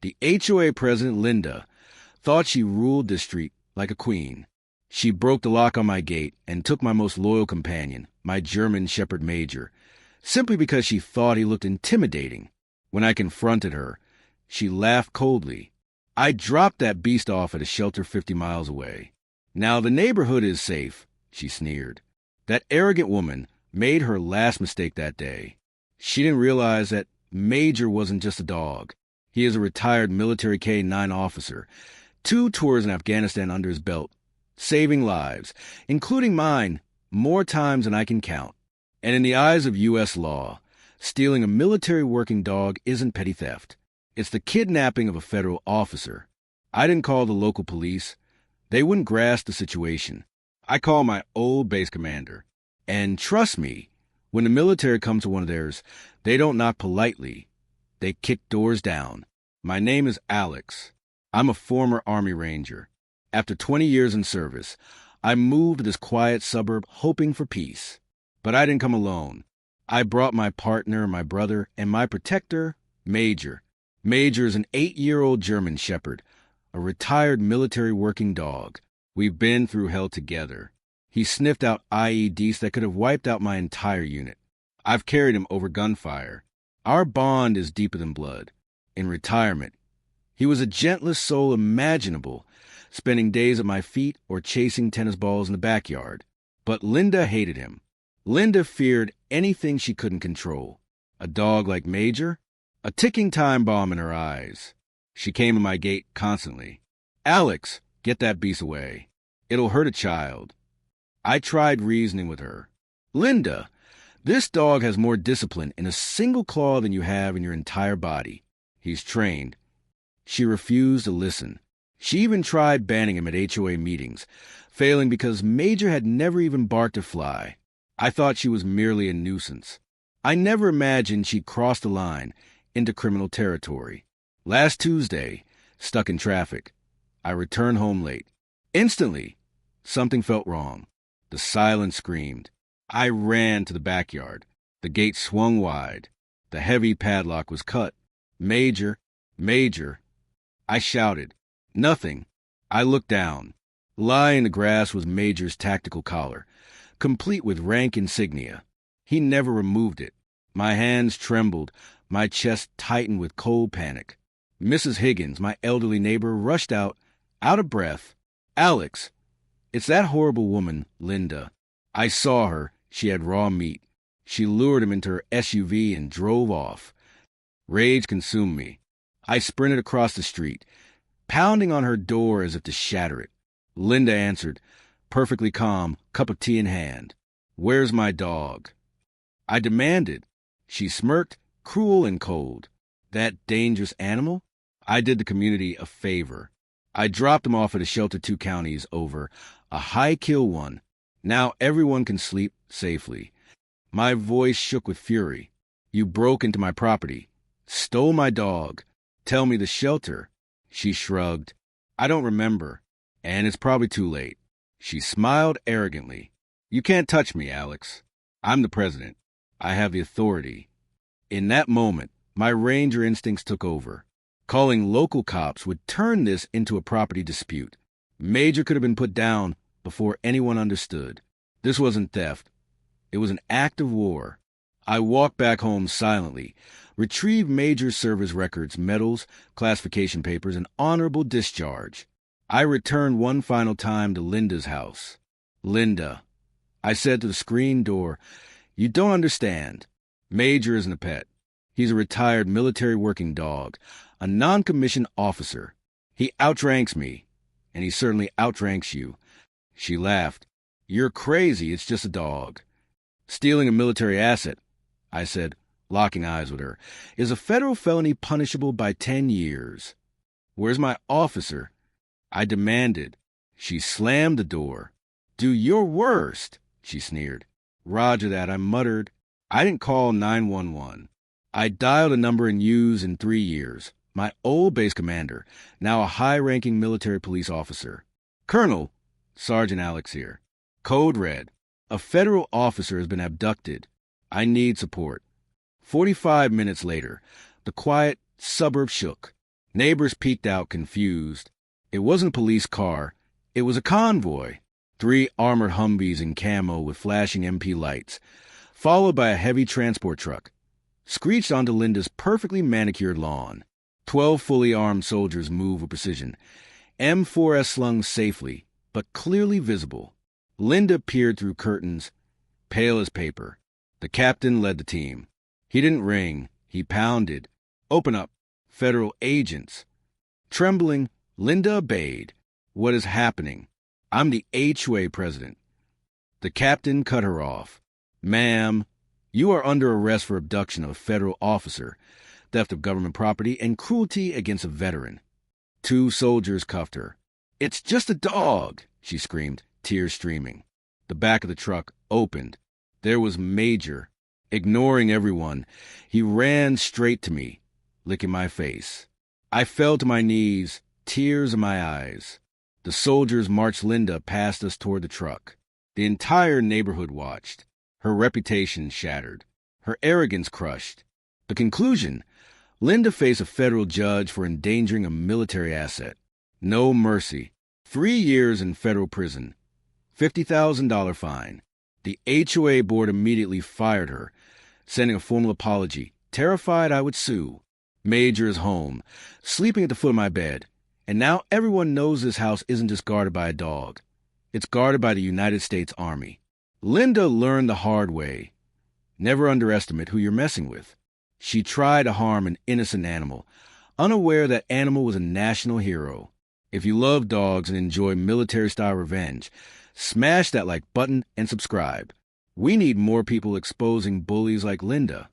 The HOA president, Linda, thought she ruled this street like a queen. She broke the lock on my gate and took my most loyal companion, my German Shepherd Major, simply because she thought he looked intimidating. When I confronted her, she laughed coldly. I dropped that beast off at a shelter 50 miles away. Now the neighborhood is safe, she sneered. That arrogant woman made her last mistake that day. She didn't realize that Major wasn't just a dog. He is a retired military K-9 officer, 2 tours in Afghanistan under his belt, saving lives, including mine, more times than I can count. And in the eyes of U.S. law, stealing a military working dog isn't petty theft. It's the kidnapping of a federal officer. I didn't call the local police. They wouldn't grasp the situation. I called my old base commander. And trust me, when the military comes to one of theirs, they don't knock politely. They kick doors down. My name is Alex. I'm a former Army Ranger. After 20 years in service, I moved to this quiet suburb hoping for peace. But I didn't come alone. I brought my partner, my brother, and my protector, Major. Major is an 8-year-old German Shepherd, a retired military working dog. We've been through hell together. He sniffed out IEDs that could have wiped out my entire unit. I've carried him over gunfire. Our bond is deeper than blood. In retirement, he was the gentlest soul imaginable, spending days at my feet or chasing tennis balls in the backyard. But Linda hated him. Linda feared anything she couldn't control. A dog like Major? A ticking time bomb in her eyes. She came to my gate constantly. Alex, get that beast away. It'll hurt a child. I tried reasoning with her. Linda, this dog has more discipline in a single claw than you have in your entire body. He's trained. She refused to listen. She even tried banning him at HOA meetings, failing because Major had never even barked a fly. I thought she was merely a nuisance. I never imagined she'd cross the line into criminal territory. Last Tuesday, stuck in traffic, I returned home late. Instantly, something felt wrong. The silence screamed. I ran to the backyard. The gate swung wide. The heavy padlock was cut. Major, Major. I shouted. Nothing. I looked down. Lying in the grass was Major's tactical collar, complete with rank insignia. He never removed it. My hands trembled. My chest tightened with cold panic. Mrs. Higgins, my elderly neighbor, rushed out of breath. Alex, it's that horrible woman, Linda. I saw her. She had raw meat. She lured him into her SUV and drove off. Rage consumed me. I sprinted across the street, pounding on her door as if to shatter it. Linda answered, perfectly calm, cup of tea in hand. Where's my dog? I demanded. She smirked, cruel and cold. That dangerous animal? I did the community a favor. I dropped him off at a shelter 2 counties over, a high-kill one. Now everyone can sleep safely. My voice shook with fury. You broke into my property, stole my dog. Tell me the shelter. She shrugged. I don't remember, and it's probably too late. She smiled arrogantly. You can't touch me, Alex. I'm the president. I have the authority. In that moment, my ranger instincts took over. Calling local cops would turn this into a property dispute. Major could have been put down before anyone understood. This wasn't theft. It was an act of war. I walked back home silently, retrieved Major's service records, medals, classification papers, and honorable discharge. I returned one final time to Linda's house. Linda, I said to the screen door, you don't understand. Major isn't a pet. He's a retired military working dog, a non-commissioned officer. He outranks me, and he certainly outranks you. She laughed. You're crazy, it's just a dog. Stealing a military asset, I said, locking eyes with her, is a federal felony punishable by 10 years. Where's my officer? I demanded. She slammed the door. Do your worst, she sneered. Roger that, I muttered. I didn't call 911. I dialed a number and used in 3 years. My old base commander, now a high-ranking military police officer. Colonel, Sergeant Alex here. Code red. A federal officer has been abducted. I need support. 45 minutes later, the quiet suburb shook. Neighbors peeked out, confused. It wasn't a police car. It was a convoy. 3 armored Humvees in camo with flashing MP lights, followed by a heavy transport truck, screeched onto Linda's perfectly manicured lawn. 12 fully armed soldiers moved with precision, M4S slung safely, but clearly visible. Linda peered through curtains, pale as paper. The captain led the team. He didn't ring. He pounded. "Open up. Federal agents." Trembling, Linda obeyed. "What is happening?" "I'm the HOA president." The captain cut her off. "Ma'am, you are under arrest for abduction of a federal officer, theft of government property, and cruelty against a veteran." 2 soldiers cuffed her. "It's just a dog," she screamed, tears streaming. The back of the truck opened. There was Major. Ignoring everyone, he ran straight to me, licking my face. I fell to my knees, tears in my eyes. The soldiers marched Linda past us toward the truck. The entire neighborhood watched, her reputation shattered, her arrogance crushed. The conclusion: Linda faced a federal judge for endangering a military asset. No mercy. 3 years in federal prison. $50,000 fine. The HOA board immediately fired her, sending a formal apology, terrified I would sue. Major is home, sleeping at the foot of my bed. And now everyone knows this house isn't just guarded by a dog. It's guarded by the United States Army. Linda learned the hard way. Never underestimate who you're messing with. She tried to harm an innocent animal, unaware that animal was a national hero. If you love dogs and enjoy military-style revenge, smash that like button and subscribe. We need more people exposing bullies like Linda.